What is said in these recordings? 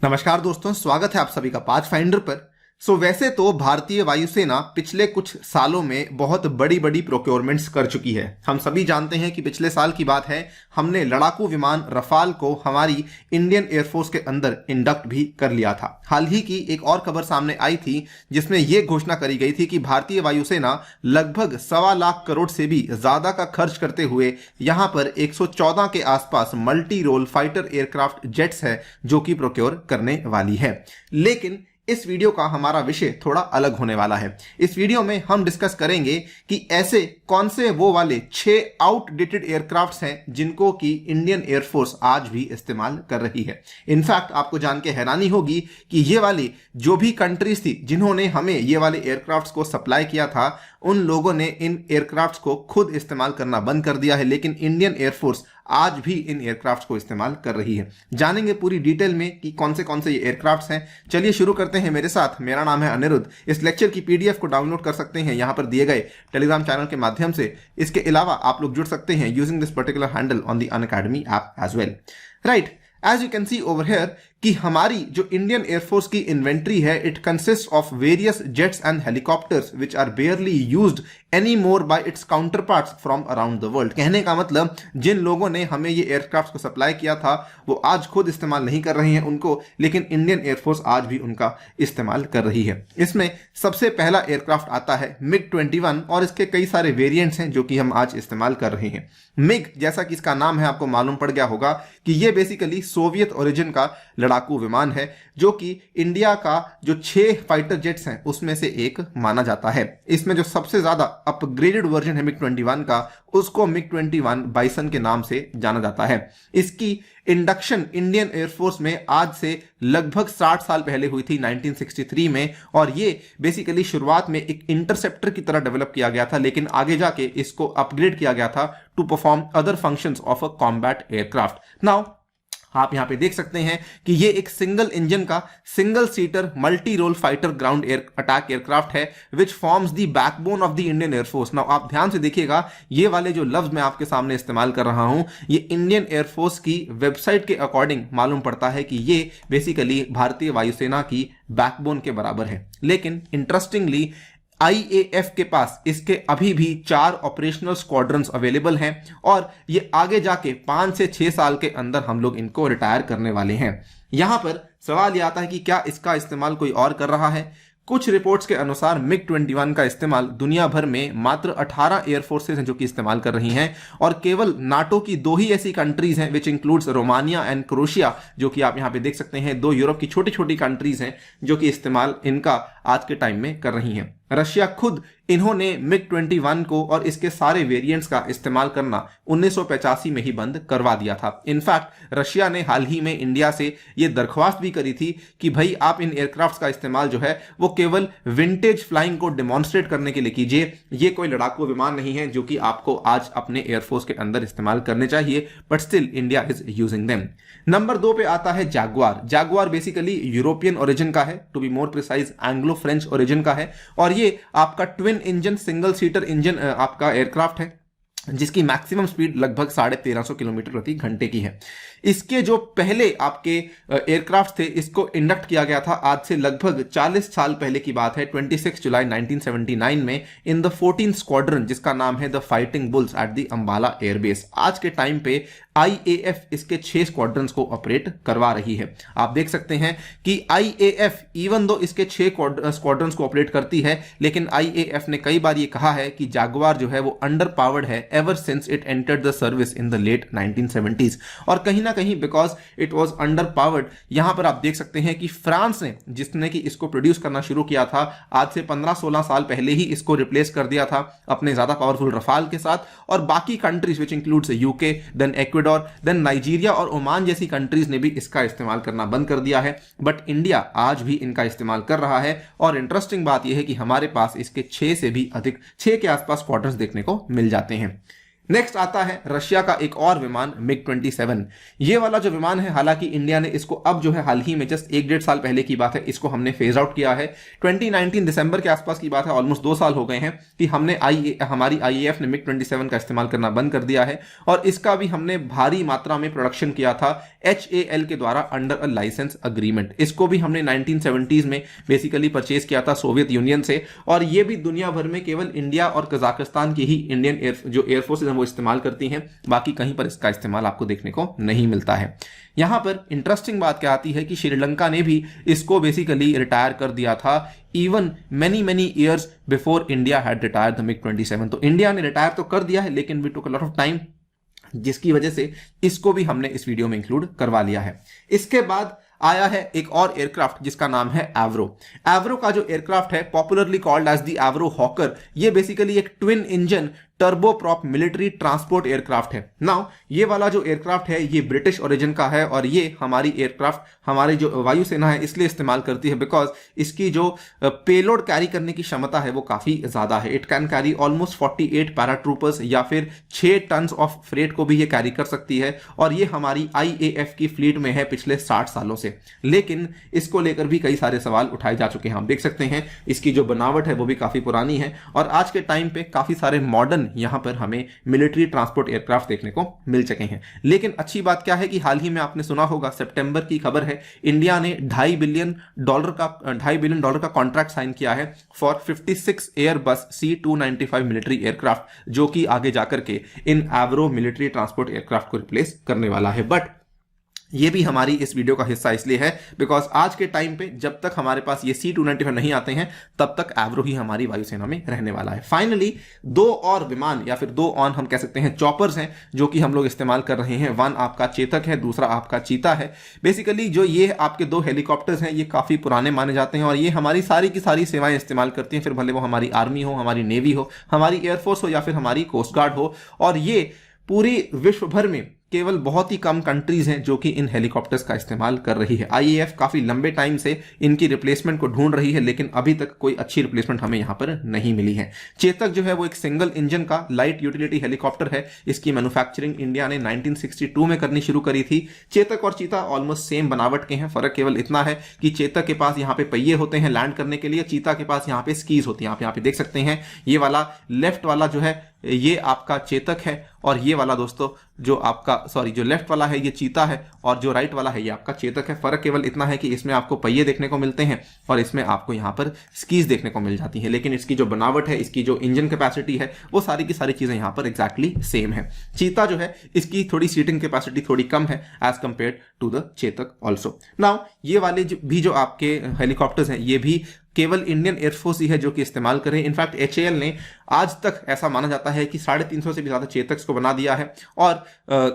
नमस्कार दोस्तों, स्वागत है आप सभी का पाथ फाइंडर पर। वैसे तो भारतीय वायुसेना पिछले कुछ सालों में बहुत बड़ी बड़ी प्रोक्योरमेंट्स कर चुकी है। हम सभी जानते हैं कि पिछले साल की बात है, हमने लड़ाकू विमान रफाल को हमारी इंडियन एयरफोर्स के अंदर इंडक्ट भी कर लिया था। हाल ही की एक और खबर सामने आई थी जिसमें यह घोषणा करी गई थी कि भारतीय वायुसेना लगभग 1.25 लाख करोड़ से भी ज्यादा का खर्च करते हुए यहां पर 114 के आसपास multi role fighter aircraft jets है जो कि प्रोक्योर करने वाली है। लेकिन इस वीडियो का हमारा विषय थोड़ा अलग होने वाला है। इस वीडियो में हम डिस्कस करेंगे कि ऐसे कौन से वो वाले 6 आउटडेटेड एयरक्राफ्ट्स हैं जिनको कि इंडियन एयरफोर्स आज भी इस्तेमाल कर रही है। इनफैक्ट आपको जान के हैरानी होगी कि ये वाली जो भी कंट्रीज थी जिन्होंने हमें ये वाले एयरक्राफ्ट्स को सप्लाई किया था, उन लोगों ने इन एयरक्राफ्ट्स को खुद इस्तेमाल करना बंद कर दिया है, लेकिन इंडियन एयरफोर्स आज भी इन एयरक्राफ्ट्स को इस्तेमाल कर रही है। जानेंगे पूरी डिटेल में कि कौन से ये एयरक्राफ्ट्स हैं। चलिए शुरू करते हैं मेरे साथ। मेरा नाम है अनिरुद्ध। इस लेक्चर की पीडीएफ को डाउनलोड कर सकते हैं यहां पर दिए गए टेलीग्राम चैनल के माध्यम से। इसके अलावा आप लोग जुड़ सकते हैं using this particular handle on the Unacademy app as well. Right, as you can see over here कि हमारी जो इंडियन एयरफोर्स की इन्वेंट्री है, it consist of various jets and helicopters which are barely used any more by its counterparts from around the world. कहने का मतलब जिन लोगों ने हमें ये एयरक्राफ्ट को सप्लाई किया था वो आज खुद इस्तेमाल नहीं कर रही हैं उनको, लेकिन इंडियन एयरफोर्स आज भी उनका इस्तेमाल कर रही है। इसमें सबसे पहला एयरक्राफ्ट आता है MiG-21 और इसके कई सारे वेरिएंट्स हैं जो कि हम आज इस्तेमाल कर रहे हैं। मिग, जैसा कि इसका नाम है, आपको मालूम पड़ गया होगा कि ये बेसिकली सोवियत ओरिजिन का लड़ाकू विमान है जो कि इंडिया का जो 6 फाइटर जेट्स हैं उसमें से एक माना जाता है। इसमें जो सबसे ज्यादा अपग्रेडेड वर्जन है MiG-21 का, उसको MiG-21 बाइसन के नाम से जाना जाता है। इसकी इंडक्शन इंडियन एयरफोर्स में आज से लगभग 60 साल पहले हुई थी 1963 में, और ये बेसिकली शुरुआत में एक इंटरसेप्टर की तरह डेवलप किया गया था, लेकिन आगे जाके इसको अपग्रेड किया गया था to perform other functions of a combat aircraft. Now आप यहां पे देख सकते हैं कि ये एक सिंगल इंजन का single seater multi role fighter ground attack aircraft है which forms the backbone of the Indian air force. Now आप ध्यान से देखिएगा, ये वाले जो लफ्ज मैं आपके सामने इस्तेमाल कर रहा हूं, ये इंडियन एयरफोर्स की वेबसाइट के अकॉर्डिंग मालूम पड़ता है कि ये बेसिकली भारतीय वायुसेना की बैकबोन के बराबर है। लेकिन इंटरेस्टिंगली आईएएफ के पास इसके अभी भी 4 ऑपरेशनल स्क्वाड्रंस अवेलेबल हैं और ये आगे जाके 5 से 6 साल के अंदर हम लोग इनको रिटायर करने वाले हैं। यहां पर सवाल यह आता है कि क्या इसका इस्तेमाल कोई और कर रहा है। कुछ रिपोर्ट्स के अनुसार MiG-21 का इस्तेमाल दुनिया भर में मात्र 18 एयरफोर्सेस हैं जो कि इस्तेमाल कर रही हैं, और केवल नाटो की 2 ही ऐसी कंट्रीज हैं which includes Romania and crochet, जो कि आप यहां पे देख सकते हैं 2 यूरोप की छोटी छोटी कंट्रीज हैं जो कि इस्तेमाल इनका आज के टाइम में कर रही हैं। रशिया खुद इन्होंने MiG-21 को और इसके सारे वेरिएंट्स का इस्तेमाल करना 1985 में ही बंद करवा दिया था। इनफैक्ट रशिया ने हाल ही में इंडिया से यह दरख्वास्त भी करी थी कि भाई आप इन एयरक्राफ्ट्स का इस्तेमाल जो है वो केवल विंटेज फ्लाइंग को डेमोन्स्ट्रेट करने के लिए कीजिए, ये कोई लड़ाकू विमान नहीं है जो कि आपको आज अपने एयरफोर्स के अंदर इस्तेमाल करने चाहिए, but still India is using them. Number 2 पे आता है Jaguar. Jaguar basically European origin का है, to be more precise Anglo French origin का है, और ये आपका twin engine single seater engine आपका एयरक्राफ्ट है जिसकी मैक्सिमम स्पीड लगभग 1350 किलोमीटर प्रति घंटे की है। इसके जो पहले आपके एयरक्राफ्ट थे, इसको इंडक्ट किया गया था आज से लगभग 40 साल पहले की बात है, 26 जुलाई 1979 में इन द 14 स्क्वाड्रन जिसका नाम है the fighting bulls at the Ambala airbase. आज के टाइम पे आईएएफ इसके 6 स्क्वाड्रंस को ऑपरेट करवा रही है। आप देख सकते हैं कि आईएएफ इवन दो इसके 6 स्क्वाड्रंस को ऑपरेट करती है, लेकिन आईएएफ ने कई बार ये कहा है कि जैगुआर जो है वो अंडर पावर्ड है ever since it entered the service in the late 1970s, और कहीं ना कहीं because it was under powered, यहां पर आप देख सकते हैं कि फ्रांस ने, जिसने कि इसको प्रोड्यूस करना शुरू किया था आज से 15-16 साल पहले ही, इसको रिप्लेस कर दिया था अपने ज्यादा पावरफुल रफाल के साथ, और बाकी countries which includes UK, then Ecuador, then Nigeria और ओमान जैसी कंट्रीज ने भी इसका इस्तेमाल करना बंद कर दिया है, बट इंडिया आज भी इनका इस्तेमाल कर रहा है। और इंटरेस्टिंग बात यह है कि हमारे पास इसके 6 से भी अधिक, 6 के आसपास स्क्वाड्रंस देखने को मिल जाते हैं। नेक्स्ट आता है रशिया का एक और विमान मिग 27। ये वाला जो विमान है, हालांकि इंडिया ने इसको अब जो है हाल ही में जस्ट 1-1.5 साल पहले की बात है, इसको हमने फेज आउट किया है। 2019 दिसंबर के आसपास की बात है, ऑलमोस्ट 2 साल हो गए हैं कि हमारी IAF ने मिग 27 का इस्तेमाल करना बंद कर दिया है और इसका भी हमने भारी मात्रा में प्रोडक्शन किया था HAL के द्वारा अंडर अ लाइसेंस अग्रीमेंट। इसको भी हमने 1970s में बेसिकली परचेज किया था सोवियत यूनियन से, और ये भी दुनिया भर में केवल इंडिया और कजाकिस्तान की ही इंडियन एयरफोर्सेज वो इस्तेमाल करती हैं, बाकी कहीं पर इसका इस्तेमाल आपको देखने को नहीं मिलता है। यहां पर इंटरेस्टिंग बात क्या आती है कि श्रीलंका ने भी इसको बेसिकली रिटायर कर दिया था even many years before India had retire the MiG 27। तो इंडिया ने रिटायर तो कर दिया है, लेकिन we took a lot of time, जिसकी वजह से इसको भी हमने इस वीडियो में इंक्लूड करवा लिया है। इसके बाद आया है एक और एयरक्राफ्ट जिसका नाम है एवरो। एवरो का जो एयरक्राफ्ट है, popularly called as the Avro Hawker, ये बेसिकली एक twin engine turboprop military transport aircraft है। नाउ ये वाला जो एयरक्राफ्ट है ये ब्रिटिश ओरिजिन का है और ये हमारी एयरक्राफ्ट हमारी जो वायुसेना है इसलिए इस्तेमाल करती है बिकॉज इसकी जो पेलोड कैरी करने की क्षमता है वो काफी ज्यादा है। It can carry almost 48 paratroopers या फिर 6 टन ऑफ फ्रेट को भी ये कैरी कर सकती है और ये हमारी IAF की फ्लीट में है पिछले 60 सालों से। लेकिन इसको लेकर भी कई सारे सवाल उठाए जा चुके हैं। हम देख सकते हैं इसकी जो बनावट है वो भी काफी पुरानी है और आज के टाइम पे काफी सारे मॉडर्न यहां पर हमें मिलिट्री ट्रांसपोर्ट एयरक्राफ्ट देखने को मिल सके हैं। लेकिन अच्छी बात क्या है कि हाल ही में आपने सुना होगा, सितंबर की खबर है, इंडिया ने $2.5 बिलियन का कॉन्ट्रैक्ट साइन किया है for 56 Airbus C295 military aircraft, जो कि आगे जाकर के इन एवरो मिलिट्री ट्रांसपोर्ट एयरक्राफ्ट को रिप्लेस करने वाला है। बट ये भी हमारी इस वीडियो का हिस्सा इसलिए है बिकॉज आज के टाइम पे जब तक हमारे पास ये C295 नहीं आते हैं तब तक एवरो ही हमारी वायुसेना में रहने वाला है। फाइनली 2 और विमान या फिर 2 हम कह सकते हैं चॉपर्स हैं जो कि हम लोग इस्तेमाल कर रहे हैं। वन आपका चेतक है, दूसरा आपका चीता है। बेसिकली जो ये आपके 2 हेलीकॉप्टर्स हैं ये काफी पुराने माने जाते हैं और ये हमारी सारी की सारी सेवाएं इस्तेमाल करती हैं, फिर भले वो हमारी आर्मी हो, हमारी नेवी हो, हमारी एयरफोर्स हो या फिर हमारी कोस्ट गार्ड हो। और ये पूरी विश्व भर में केवल बहुत ही कम कंट्रीज हैं जो कि इन हेलीकॉप्टर्स का इस्तेमाल कर रही है। IAF काफी लंबे टाइम से इनकी रिप्लेसमेंट को ढूंढ रही है लेकिन अभी तक कोई अच्छी रिप्लेसमेंट हमें यहां पर नहीं मिली है। चेतक जो है वो एक सिंगल इंजन का लाइट यूटिलिटी हेलीकॉप्टर है। इसकी मैन्युफैक्चरिंग इंडिया ने 1962 में करनी शुरू करी थी। चेतक और चीता ऑलमोस्ट सेम बनावट के हैं, फर्क केवल इतना है कि चेतक के पास यहाँ पे पहिए होते हैं लैंड करने के लिए, चीता के पास यहाँ पे स्कीज होती है। आप यहाँ पे देख सकते हैं ये वाला लेफ्ट वाला जो है ये आपका चेतक है और ये वाला दोस्तों जो लेफ्ट वाला है ये चीता है और जो राइट वाला है ये आपका चेतक है। फर्क केवल इतना है कि इसमें आपको पहिए देखने को मिलते हैं और इसमें आपको यहाँ पर स्कीज देखने को मिल जाती है, लेकिन इसकी जो बनावट है, इसकी जो इंजन कैपेसिटी है वो सारी की सारी चीजें यहाँ पर एग्जैक्टली सेम है। चीता जो है इसकी थोड़ी सीटिंग कैपेसिटी थोड़ी कम है as compare to the Chetak also. Now ये वाले जो आपके हेलीकॉप्टर्स हैं ये भी केवल इंडियन एयरफोर्स ही है जो कि इस्तेमाल करें। इनफैक्ट HAL ने आज तक ऐसा माना जाता है कि 350 से भी ज्यादा चेतक्स को बना दिया है और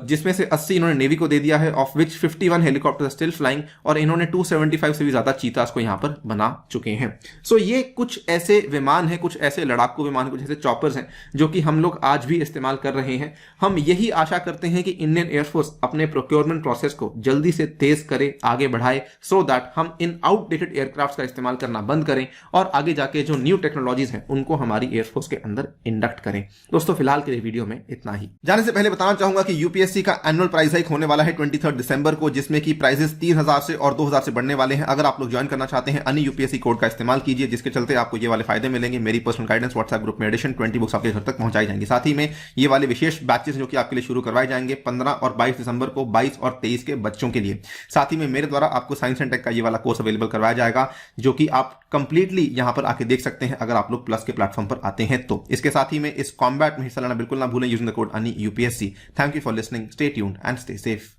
जिसमें से 80 इन्होंने नेवी को दे दिया है, of which 51 helicopter still flying, और इन्होंने 275 से भी ज्यादा चीतास को यहां पर बना चुके हैं। सो ये कुछ ऐसे विमान हैं, कुछ ऐसे लड़ाकू विमान, कुछ ऐसे चॉपर्स हैं जो कि हम लोग आज भी इस्तेमाल कर रहे हैं। हम यही आशा करते हैं कि इंडियन एयरफोर्स अपने प्रोक्योरमेंट प्रोसेस को जल्दी से तेज करे, आगे बढ़ाए, सो दैट हम इन आउटडेटेड एयरक्राफ्ट का इस्तेमाल करना बंद करें और आगे जाके जो न्यू टेक्नोलॉजीज हैं उनको हमारी एयरफोर्स के अंदर इंडक्ट करें। दोस्तों फिलहाल के लिए वीडियो में इतना ही। जाने से पहले बताना चाहूंगा कि यूपीएससी का एनुअल प्राइस हाइक होने वाला है 23 दिसंबर को, जिसमें कि प्राइजेस 3000 से और 2000 से बढ़ने वाले हैं। अगर आप लोग ज्वाइन करना चाहते हैं अन्य यूपीएससी कोड का इस्तेमाल कीजिए, जिसके चलते आपको ये वाले फायदे मिलेंगे। मेरी पर्सनल गाइडेंस व्हाट्सएप ग्रुप में एडिशन 20 बुक्स आपके घर तक पहुंचाई जाएंगी। साथ ही में ये वाले विशेष बैचेस जो कि आपके लिए शुरू करवाए जाएंगे 15 और 22 दिसंबर को 22 और 23 के बच्चों के लिए। साथ ही में मेरे द्वारा आपको साइंस एंड टेक का ये वाला कोर्स अवेलेबल करवाया जाएगा जो कि आप कंप्लीटली यहां पर आके देख सकते हैं अगर आप लोग प्लस के प्लेटफॉर्म पर आते हैं तो। इसके साथ ही में इस कॉम्बैट में हिस्सा लेना बिल्कुल ना भूलें using the code ANI UPSC। Thank you for listening, stay tuned and stay safe.